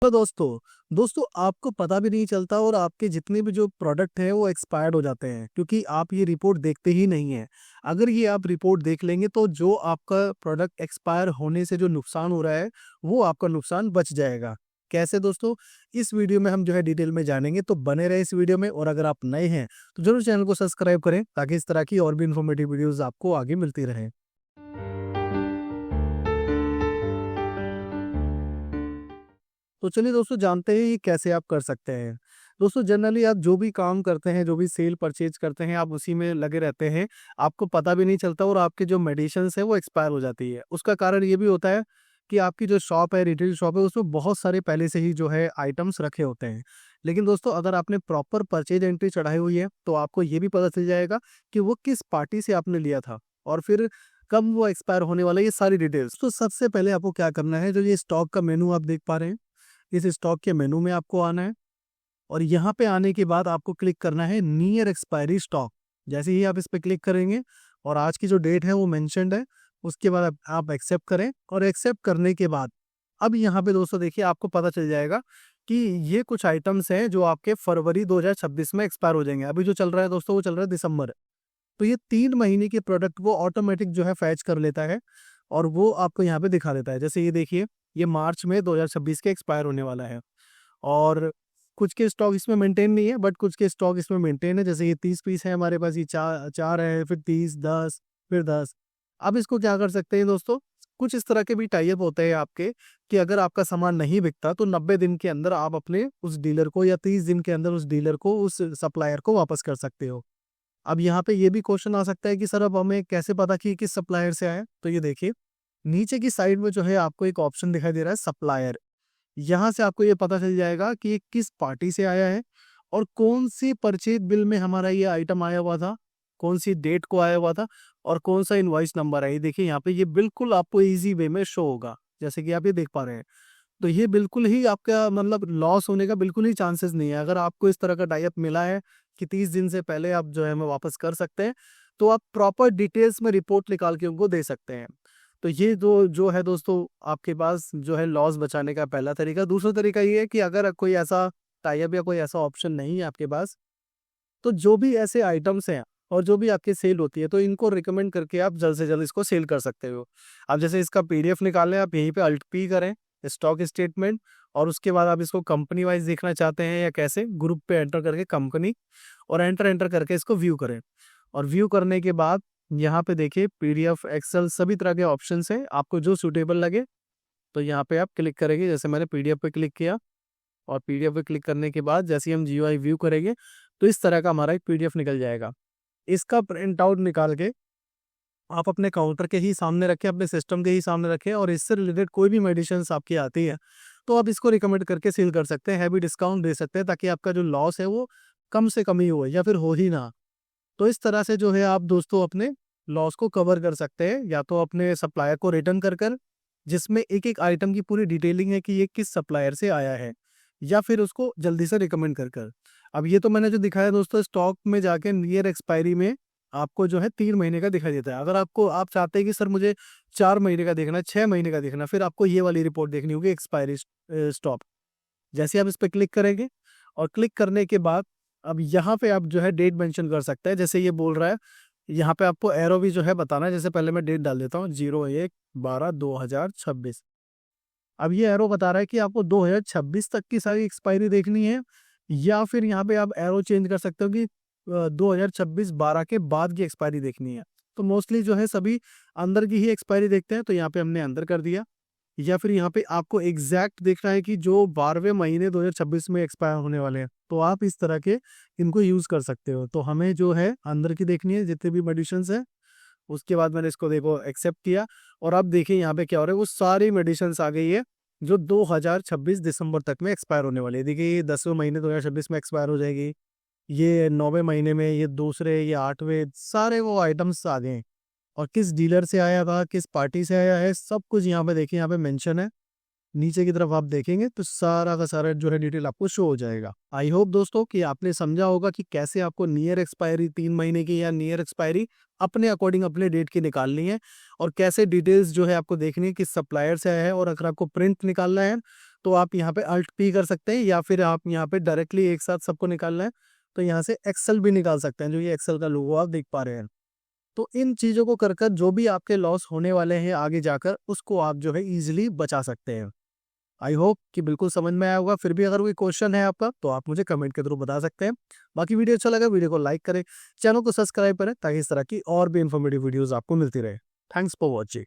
तो दोस्तों आपको पता भी नहीं चलता और आपके जितने भी जो प्रोडक्ट है वो एक्सपायर्ड हो जाते हैं क्योंकि आप ये रिपोर्ट देखते ही नहीं है। अगर ये आप रिपोर्ट देख लेंगे तो जो आपका प्रोडक्ट एक्सपायर होने से जो नुकसान हो रहा है वो आपका नुकसान बच जाएगा। कैसे दोस्तों? इस वीडियो में हम जो है डिटेल में जानेंगे, तो बने रहे इस वीडियो में। और अगर आप नए हैं तो जरूर चैनल को सब्सक्राइब करें ताकि इस तरह की और भी इन्फॉर्मेटिव वीडियोस आपको आगे मिलती रहे। तो चलिए दोस्तों, जानते हैं ये कैसे आप कर सकते हैं। दोस्तों जनरली आप जो भी काम करते हैं, जो भी सेल परचेज करते हैं, आप उसी में लगे रहते हैं। आपको पता भी नहीं चलता और आपके जो मेडिसिन्स है वो एक्सपायर हो जाती है। उसका कारण ये भी होता है कि आपकी जो शॉप है, रिटेल शॉप है, उसमें बहुत सारे पहले से ही जो है आइटम्स रखे होते हैं। लेकिन दोस्तों अगर आपने प्रॉपर परचेज एंट्री चढ़ाई हुई है तो आपको ये भी पता चल जाएगा कि वो किस पार्टी से आपने लिया था और फिर कब वो एक्सपायर होने वाला है, ये सारी डिटेल्स। तो सबसे पहले आपको क्या करना है, जो ये स्टॉक का मेनू आप देख पा रहे हैं, इस स्टॉक के मेनू में आपको आना है और यहाँ पे आने के बाद आपको क्लिक करना है नियर एक्सपायरी स्टॉक। जैसे ही आप इस पे क्लिक करेंगे और आज की जो डेट है वो मेंशन्ड है, उसके बाद आप एक्सेप्ट करें। और एक्सेप्ट करने के बाद अब यहाँ पे दोस्तों देखिए, आपको पता चल जाएगा कि ये कुछ आइटम्स हैं जो आपके फरवरी 2026 में एक्सपायर हो जाएंगे। अभी जो चल रहा है दोस्तों वो चल रहा है दिसंबर। तो ये 3 महीने के प्रोडक्ट वो ऑटोमेटिक जो है फैच कर लेता है और वो आपको यहाँ पे दिखा देता है। जैसे ये देखिए, ये मार्च में 2026 के एक्सपायर होने वाला है और कुछ के स्टॉक इसमें मेंटेन नहीं है, बट कुछ के स्टॉक इसमें मेंटेन है। जैसे ये 30 पीस है हमारे पास, ये चार है, फिर 30, 10, फिर 10। अब इसको क्या कर सकते हैं दोस्तों, कुछ इस तरह के भी टाई अप होते हैं आपके कि अगर आपका सामान नहीं बिकता तो 90 दिन के अंदर आप अपने उस डीलर को, या 30 दिन के अंदर उस डीलर को, उस सप्लायर को वापस कर सकते हो। अब यहाँ पे ये भी क्वेश्चन आ सकता है कि सर अब हमें कैसे पता कि किस सप्लायर से आया? तो ये देखिए, नीचे की साइड में जो है आपको एक ऑप्शन दिखाई दे रहा है सप्लायर। यहाँ से आपको ये पता चल जाएगा कि ये किस पार्टी से आया है और कौन सी परचेज बिल में हमारा ये आइटम आया हुआ था, कौन सी डेट को आया हुआ था और कौन सा इनवॉइस नंबर है। ये देखिए यहाँ पे ये बिल्कुल आपको इजी वे में शो होगा, जैसे कि आप ये देख पा रहे हैं। तो ये बिल्कुल ही आपका मतलब लॉस होने का बिल्कुल ही चांसेस नहीं है। अगर आपको इस तरह का टाई अप मिला है कि 30 दिन से पहले आप जो है हमें वापस कर सकते हैं, तो आप प्रॉपर डिटेल्स में रिपोर्ट निकाल के उनको दे सकते हैं। तो ये जो जो है दोस्तों आपके पास जो है लॉस बचाने का पहला तरीका। दूसरा तरीका ये है कि अगर कोई ऐसा टाई अप या कोई ऐसा ऑप्शन नहीं है आपके पास, तो जो भी ऐसे आइटम्स हैं और जो भी आपकी सेल होती है, तो इनको रिकमेंड करके आप जल्द से जल्द इसको सेल कर सकते हो। आप जैसे इसका पीडीएफ निकालें, आप यहीं पे अल्ट पी करें स्टॉक स्टेटमेंट, और उसके बाद आप इसको कंपनी वाइज देखना चाहते हैं या कैसे, ग्रुप पे एंटर करके कंपनी और एंटर करके इसको व्यू करें। और व्यू करने के बाद यहाँ पे देखिए पीडीएफ, एक्सेल, सभी तरह के ऑप्शंस हैं, आपको जो सूटेबल लगे तो यहाँ पे आप क्लिक करेंगे। जैसे मैंने पीडीएफ पे क्लिक किया और पीडीएफ पे क्लिक करने के बाद जैसे ही हम जीयूआई व्यू करेंगे तो इस तरह का हमारा एक पीडीएफ निकल जाएगा। इसका प्रिंट आउट निकाल के आप अपने काउंटर के ही सामने रखें, अपने सिस्टम के ही सामने रखें, और इससे रिलेटेड कोई भी मेडिसिन आपकी आती है तो आप इसको रिकमेंड करके सेल कर सकते हैं, हैवी डिस्काउंट दे सकते हैं, ताकि आपका जो लॉस है वो कम से कम ही हो या फिर हो ही ना। तो इस तरह से जो है आप दोस्तों अपने लॉस को कवर कर सकते हैं, या तो अपने सप्लायर को रिटर्न कर जिसमें एक एक आइटम की पूरी डिटेलिंग है कि ये किस सप्लायर से आया है, या फिर उसको जल्दी से रिकमेंड कर। अब ये तो मैंने जो दिखाया दोस्तों, स्टॉक में जाके नियर एक्सपायरी में आपको जो है 3 महीने का दिखाई देता है। अगर आप चाहते हैं कि सर मुझे 4 महीने का देखना है, 6 महीने का देखना, फिर आपको ये वाली रिपोर्ट देखनी होगी, एक्सपायरी स्टॉक। जैसे आप इस पे क्लिक करेंगे और क्लिक करने के बाद अब यहाँ पे आप जो है डेट मेंशन कर सकते हैं। जैसे ये बोल रहा है, यहाँ पे आपको एरो भी जो है बताना है। जैसे पहले मैं डेट डाल देता हूँ 01/12/2026। अब ये एरो बता रहा है कि आपको 2026 तक की सारी एक्सपायरी देखनी है, या फिर यहाँ पे आप एरो चेंज कर सकते हो कि 2026-12 के बाद की एक्सपायरी देखनी है। तो मोस्टली जो है सभी अंदर की ही एक्सपायरी देखते हैं, तो यहाँ पे हमने अंदर कर दिया। या फिर यहाँ पे आपको एग्जैक्ट देखना है कि जो 12वें महीने 2026 में एक्सपायर होने वाले हैं, तो आप इस तरह के इनको यूज कर सकते हो। तो हमें जो है अंदर की देखनी है जितने भी मेडिसिन है। उसके बाद मैंने इसको देखो एक्सेप्ट किया, और अब देखिए यहाँ पे क्या हो रहा है, वो सारी मेडिसिन आ गई है जो 2026 दिसंबर तक में एक्सपायर होने वाली है। देखिए ये 10वें महीने 2026 में एक्सपायर हो जाएगी, ये 9वें महीने में, ये दूसरे, ये 8वें, सारे वो आइटम्स आ गए हैं। और किस डीलर से आया था, किस पार्टी से आया है, सब कुछ यहाँ पे देखिए, यहाँ पे मेंशन है। नीचे की तरफ आप देखेंगे तो सारा का सारा जो है डिटेल आपको शो हो जाएगा। आई होप दोस्तों कि आपने समझा होगा कि कैसे आपको नियर एक्सपायरी 3 महीने की या नियर एक्सपायरी अपने अकॉर्डिंग अपने डेट की निकालनी है, और कैसे डिटेल्स जो है आपको देखनी है किस सप्लायर से आया है। और अगर आपको प्रिंट निकालना है तो आप यहाँ पे अल्ट पी कर सकते हैं, या फिर आप यहाँ पे डायरेक्टली एक साथ सबको निकालना है तो यहाँ से एक्सेल भी निकाल सकते हैं, जो ये एक्सेल का लोगो आप देख पा रहे हैं। तो इन चीज़ों को कर जो भी आपके लॉस होने वाले हैं आगे जाकर, उसको आप जो है ईजिली बचा सकते हैं। आई होप कि बिल्कुल समझ में आया होगा। फिर भी अगर कोई क्वेश्चन है आपका तो आप मुझे कमेंट के थ्रू बता सकते हैं। बाकी वीडियो अच्छा लगा, वीडियो को लाइक करें, चैनल को सब्सक्राइब करें ताकि इस तरह की और भी इन्फॉर्मेटिव वीडियोस आपको मिलती रहे। Thanks for watching.